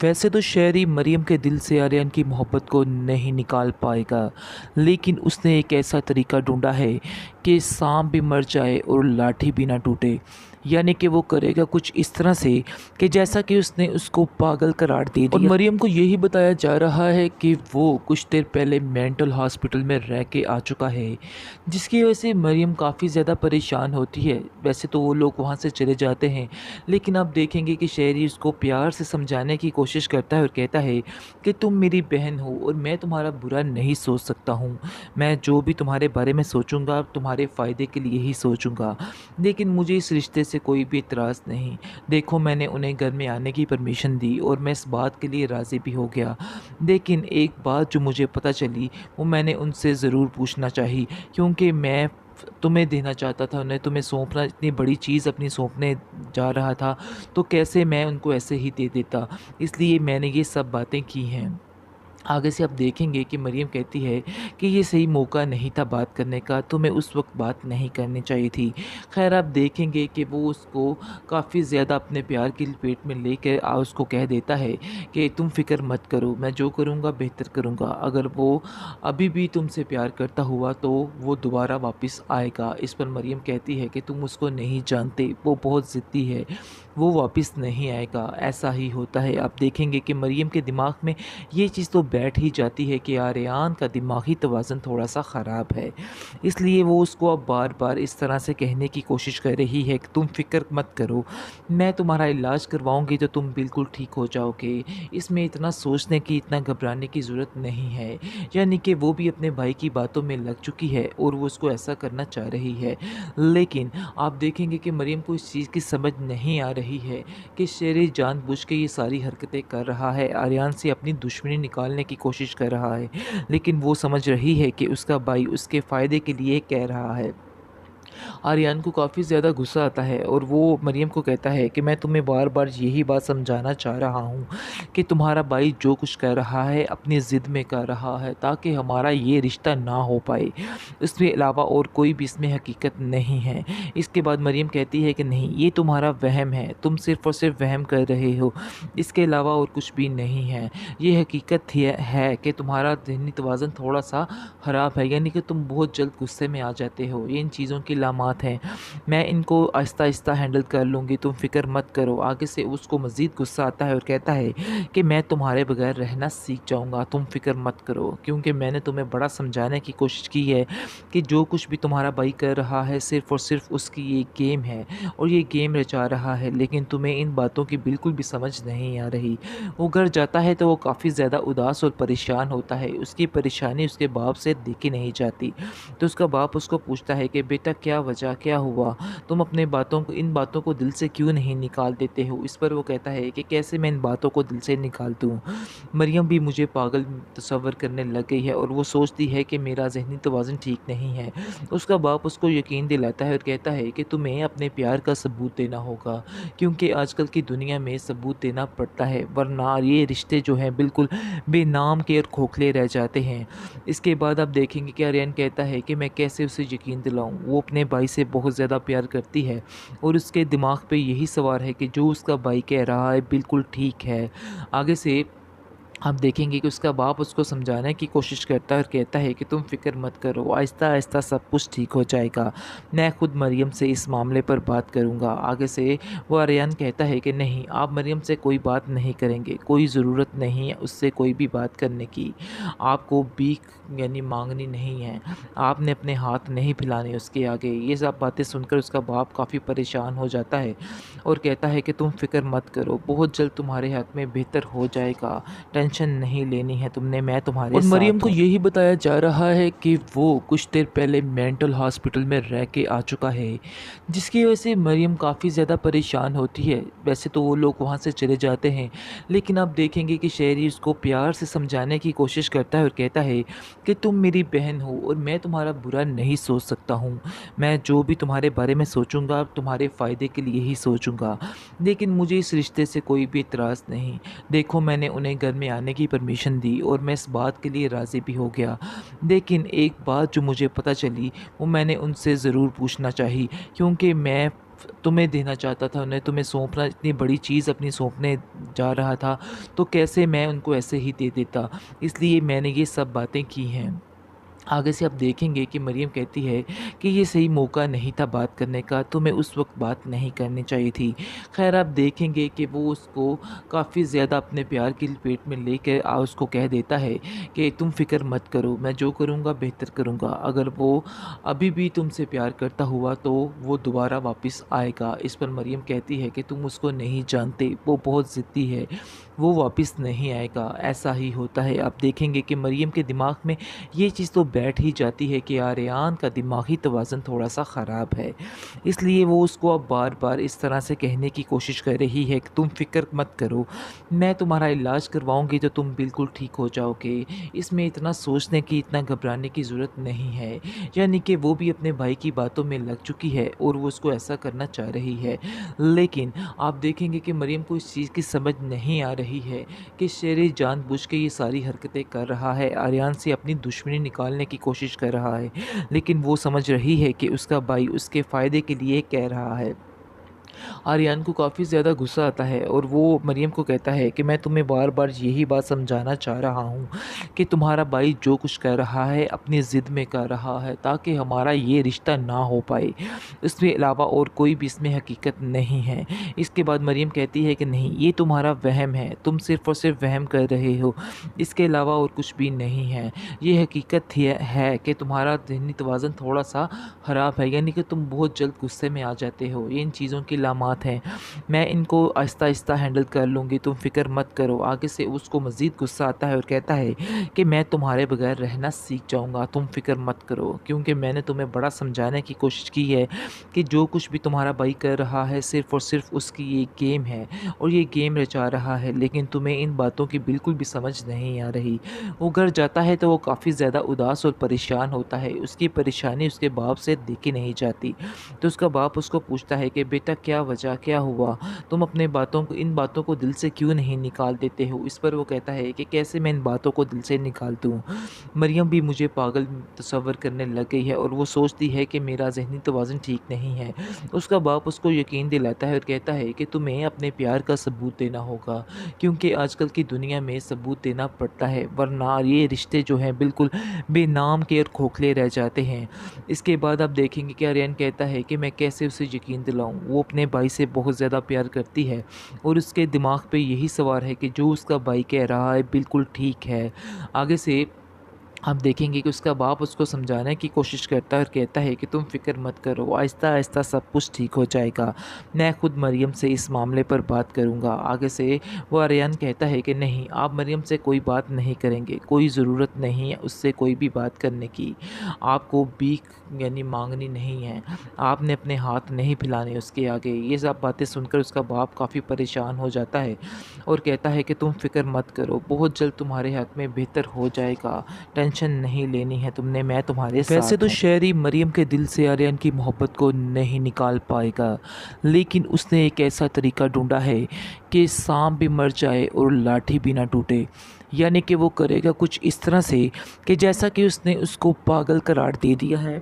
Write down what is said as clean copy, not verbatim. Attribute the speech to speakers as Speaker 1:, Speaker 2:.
Speaker 1: वैसे तो शहरी मरियम के दिल से आर्यन की मोहब्बत को नहीं निकाल पाएगा, लेकिन उसने एक ऐसा तरीका ढूंढा है कि सांप भी मर जाए और लाठी भी ना टूटे। यानी कि वो करेगा कुछ इस तरह से कि जैसा कि उसने उसको पागल करार दे दिया। और मरियम को यही बताया जा रहा है कि वो कुछ देर पहले मेंटल हॉस्पिटल में रह के आ चुका है, जिसकी वजह से मरियम काफ़ी ज़्यादा परेशान होती है। वैसे तो वो लोग वहाँ से चले जाते हैं, लेकिन आप देखेंगे कि शहरी उसको प्यार से समझाने की कोशिश करता है और कहता है कि तुम मेरी बहन हो और मैं तुम्हारा बुरा नहीं सोच सकता हूँ। मैं जो भी तुम्हारे बारे में सोचूंगा तुम्हारे फ़ायदे के लिए ही सोचूंगा, लेकिन मुझे इस रिश्ते से कोई भी इतराज़ नहीं। देखो, मैंने उन्हें घर में आने की परमिशन दी और मैं इस बात के लिए राज़ी भी हो गया, लेकिन एक बात जो मुझे पता चली वो मैंने उनसे ज़रूर पूछना चाहिए, क्योंकि मैं तुम्हें देना चाहता था उन्हें, तुम्हें सौंपना, इतनी बड़ी चीज़ अपनी सौंपने जा रहा था, तो कैसे मैं उनको ऐसे ही दे देता। इसलिए मैंने ये सब बातें की हैं। आगे से आप देखेंगे कि मरियम कहती है कि ये सही मौका नहीं था बात करने का, तुम्हें उस वक्त बात नहीं करनी चाहिए थी। खैर, आप देखेंगे कि वो उसको काफ़ी ज़्यादा अपने प्यार की लपेट में लेकर उसको कह देता है कि तुम फ़िक्र मत करो, मैं जो करूँगा बेहतर करूँगा। अगर वो अभी भी तुमसे प्यार करता हुआ तो वो दोबारा वापस आएगा। इस पर मरियम कहती है कि तुम उसको नहीं जानते, वो बहुत ज़िद्दी है, वो वापस नहीं आएगा। ऐसा ही होता है। आप देखेंगे कि मरियम के दिमाग में ये चीज़ तो बैठ ही जाती है कि आर्यन का दिमागी तवाज़ुन थोड़ा-सा ख़राब है। इसलिए वो उसको अब बार-बार इस तरह से कहने की कोशिश कर रही है कि तुम फ़िक्र मत करो, मैं तुम्हारा इलाज करवाऊँगी तो तुम बिल्कुल ठीक हो जाओगे। इसमें इतना सोचने की, इतना घबराने की ज़रूरत नहीं है। यानी कि वो भी अपने भाई की बातों में लग चुकी है और वो उसको ऐसा करना चाह रही है। लेकिन आप देखेंगे कि मरियम को इस चीज़ की समझ नहीं आ रही है कि शेर जानबूझ के ये सारी हरकतें कर रहा है, आर्यन से अपनी दुश्मनी निकालने की कोशिश कर रहा है, लेकिन वो समझ रही है कि उसका भाई उसके फ़ायदे के लिए कह रहा है। आर्यन को काफ़ी ज़्यादा गुस्सा आता है और वो मरियम को कहता है कि मैं तुम्हें बार-बार यही बात समझाना चाह रहा हूँ कि तुम्हारा भाई जो कुछ कर रहा है अपनी ज़िद में कर रहा है, ताकि हमारा ये रिश्ता ना हो पाए। इसके अलावा और कोई भी इसमें हकीकत नहीं है। इसके बाद मरियम कहती है कि नहीं, ये तुम्हारा वहम है, तुम सिर्फ़ और सिर्फ़ वहम कर रहे हो, इसके अलावा और कुछ भी नहीं है। ये हकीकत है कि तुम्हारा ज़हनी तवाज़ुन थोड़ा-सा ख़राब है, यानी कि तुम बहुत जल्द गुस्से में आ जाते हो। ये इन चीज़ों की लामात हैं। मैं इनको आहिस्ता-आहिस्ता हैंडल कर लूँगी, तुम फ़िक्र मत करो। आगे से उसको मज़ीद गुस्सा आता है और कहता है कि मैं तुम्हारे बगैर रहना सीख जाऊँगा, तुम फ़िक्र मत करो। क्योंकि मैंने तुम्हें बड़ा समझाने की कोशिश की है कि जो कुछ भी तुम्हारा भाई कर रहा है सिर्फ़ और सिर्फ़ उसकी ये गेम है और ये गेम रचा रहा है, लेकिन तुम्हें इन बातों की बिल्कुल भी समझ नहीं आ रही। वो घर जाता है तो वो काफ़ी ज़्यादा उदास और परेशान होता है। उसकी परेशानी उसके बाप से देखी नहीं जाती। तो उसका बाप उसको पूछता है कि बेटा, क्या वजह, क्या हुआ? तुम अपने बातों को, इन बातों को दिल से क्यों नहीं निकाल देते हो? इस पर वो कहता है कि कैसे मैं इन बातों को दिल से निकाल दूँ? मरियम भी मुझे पागल तस्वर करने लग गई है और वो सोचती है कि मेरा ज़हनी तवाज़ुन ठीक नहीं है। उसका बाप उसको यकीन दिलाता है और कहता है कि तुम्हें अपने प्यार का सबूत देना होगा, क्योंकि आजकल की दुनिया में सबूत देना पड़ता है, वरना ये रिश्ते जो हैं बिल्कुल बेनाम के और खोखले रह जाते हैं। इसके बाद आप देखेंगे कि आर्यन कहता है कि मैं कैसे उसे यकीन दिलाऊं। वो अपने भाई से बहुत ज़्यादा प्यार करती है और उसके दिमाग पे यही सवार है कि जो उसका भाई कह रहा है बिल्कुल ठीक है। आगे से आप देखेंगे कि उसका बाप उसको समझाने की कोशिश करता है और कहता है कि तुम फ़िक्र मत करो, आहिस्ता-आहिस्ता सब कुछ ठीक हो जाएगा। मैं खुद मरियम से इस मामले पर बात करूँगा। आगे से वो आर्यन कहता है कि नहीं, आप मरियम से कोई बात नहीं करेंगे, कोई ज़रूरत नहीं है उससे कोई भी बात करने की। आपको भीख यानी माँगनी नहीं है, आपने अपने हाथ नहीं फैलाने उसके आगे। ये सब बातें सुनकर उसका बाप काफ़ी परेशान हो जाता है और कहता है कि तुम फ़िक्र मत करो, बहुत जल्द तुम्हारे हक़ में बेहतर हो जाएगा। टेंशन नहीं लेनी है तुमने, मैं तुम्हारे और मरियम
Speaker 2: साथ
Speaker 1: को
Speaker 2: हूँ।
Speaker 1: यही बताया जा रहा है कि वो कुछ देर पहले मेंटल हॉस्पिटल में रह के आ चुका है, जिसकी वजह से मरियम काफ़ी ज़्यादा परेशान होती है। वैसे तो वो लोग वहाँ से चले जाते हैं, लेकिन आप देखेंगे कि शहरी उसको प्यार से समझाने की कोशिश करता है और कहता है कि तुम मेरी बहन हो और मैं तुम्हारा बुरा नहीं सोच सकता हूँ। मैं जो भी तुम्हारे बारे में सोचूंगा तुम्हारे फ़ायदे के लिए ही सोचूंगा, लेकिन मुझे इस रिश्ते से कोई भी इतराज़ नहीं। देखो, मैंने उन्हें घर में आने की परमिशन दी और मैं इस बात के लिए राज़ी भी हो गया, लेकिन एक बात जो मुझे पता चली वो मैंने उनसे ज़रूर पूछना चाहिए, क्योंकि मैं तुम्हें देना चाहता था, उन्हें तुम्हें सौंपना, इतनी बड़ी चीज़ अपनी सौंपने जा रहा था, तो कैसे मैं उनको ऐसे ही दे देता। इसलिए मैंने ये सब बातें की हैं। आगे से आप देखेंगे कि मरियम कहती है कि ये सही मौका नहीं था बात करने का, तुम्हें उस वक़्त बात नहीं करनी चाहिए थी। ख़ैर आप देखेंगे कि वो उसको काफ़ी ज़्यादा अपने प्यार की लपेट में लेके उसको कह देता है कि तुम फ़िक्र मत करो, मैं जो करूँगा बेहतर करूँगा। अगर वो अभी भी तुमसे प्यार करता हुआ तो वो दोबारा वापस आएगा। इस पर मरियम कहती है कि तुम उसको नहीं जानते, वो बहुत ज़िद्दी है, वो वापस नहीं आएगा, ऐसा ही होता है। आप देखेंगे कि मरियम के दिमाग में ये चीज़ तो बैठ ही जाती है कि आर्यन का दिमागी तवाज़ुन थोड़ा-सा ख़राब है। इसलिए वो उसको अब बार-बार इस तरह से कहने की कोशिश कर रही है कि तुम फ़िक्र मत करो, मैं तुम्हारा इलाज करवाऊँगी तो तुम बिल्कुल ठीक हो जाओगे। इसमें इतना सोचने की, इतना घबराने की ज़रूरत नहीं है। यानी कि वो भी अपने भाई की बातों में लग चुकी है और वो उसको ऐसा करना चाह रही है। लेकिन आप देखेंगे कि मरियम को इस चीज़ की समझ नहीं आ रही है कि शेर जानबूझ के ये सारी हरकतें कर रहा है, आर्यन से अपनी दुश्मनी निकालने की कोशिश कर रहा है। लेकिन वो समझ रही है कि उसका भाई उसके फ़ायदे के लिए कह रहा है। आर्यन को काफ़ी ज़्यादा गुस्सा आता है और वो मरियम को कहता है कि मैं तुम्हें बार-बार यही बात समझाना चाह रहा हूँ कि तुम्हारा भाई जो कुछ कर रहा है अपनी ज़िद में कर रहा है ताकि हमारा ये रिश्ता ना हो पाए। इसके अलावा और कोई भी इसमें हकीकत नहीं है। इसके बाद मरियम कहती है कि नहीं, ये तुम्हारा वहम है, तुम सिर्फ़ और सिर्फ़ वहम कर रहे हो, इसके अलावा और कुछ भी नहीं है। ये हकीकत है कि तुम्हारा ज़हनी तवाज़ुन थोड़ा-सा ख़राब है, यानी कि तुम बहुत जल्द गुस्से में आ जाते हो। ये इन चीज़ों की अलामात हैं। मैं इनको आहिस्ता-आहिस्ता हैंडल कर लूँगी, तुम फ़िक्र मत करो। आगे से उसको मज़ीद गुस्सा आता है और कहता है कि मैं तुम्हारे बगैर रहना सीख जाऊँगा, तुम फ़िक्र मत करो। क्योंकि मैंने तुम्हें बड़ा समझाने की कोशिश की है कि जो कुछ भी तुम्हारा भाई कर रहा है सिर्फ़ और सिर्फ़ उसकी ये गेम है और ये गेम रचा रहा है, लेकिन तुम्हें इन बातों की बिल्कुल भी समझ नहीं आ रही। वो घर जाता है तो वो काफ़ी ज़्यादा उदास और परेशान होता है। उसकी परेशानी उसके बाप से देखी नहीं जाती। तो उसका बाप उसको पूछता है कि बेटा क्या वजह, क्या हुआ? तुम अपने बातों को, इन बातों को दिल से क्यों नहीं निकाल देते हो? इस पर वो कहता है कि कैसे मैं इन बातों को दिल से निकाल दूँ? मरियम भी मुझे पागल तस्वर करने लग गई है और वो सोचती है कि मेरा ज़हनी तवाज़ुन ठीक नहीं है। उसका बाप उसको यकीन दिलाता है और कहता है कि तुम्हें अपने प्यार का सबूत देना होगा, क्योंकि आजकल की दुनिया में सबूत देना पड़ता है, वरना ये रिश्ते जो हैं बिल्कुल बेनाम के और खोखले रह जाते हैं। इसके बाद आप देखेंगे कि आर्यन कहता है कि मैं कैसे उसे यकीन दिलाऊँ? वो अपने भाई से बहुत ज़्यादा प्यार करती है और उसके दिमाग पे यही सवार है कि जो उसका भाई कह रहा है बिल्कुल ठीक है। आगे से आप देखेंगे कि उसका बाप उसको समझाने की कोशिश करता है और कहता है कि तुम फ़िक्र मत करो, आहिस्ता-आहिस्ता सब कुछ ठीक हो जाएगा। मैं खुद मरियम से इस मामले पर बात करूँगा। आगे से वो आर्यन कहता है कि नहीं, आप मरियम से कोई बात नहीं करेंगे, कोई ज़रूरत नहीं है उससे कोई भी बात करने की। आपको भीख यानी माँगनी नहीं है, आपने अपने हाथ नहीं फैलाने उसके आगे। ये सब बातें सुनकर उसका बाप काफ़ी परेशान हो जाता है और कहता है कि तुम फ़िक्र मत करो, बहुत जल्द तुम्हारे हाथ में बेहतर हो जाएगा। टेंशन नहीं लेनी है तुमने, मैं तुम्हारे साथ वैसे तो हूँ। शायरी मरियम के दिल से आर्यन की मोहब्बत को नहीं निकाल पाएगा, लेकिन उसने एक ऐसा तरीका ढूँढा है कि सांप भी मर जाए और लाठी भी ना टूटे। यानी कि वो करेगा कुछ इस तरह से कि जैसा कि उसने उसको पागल करार दे दिया है।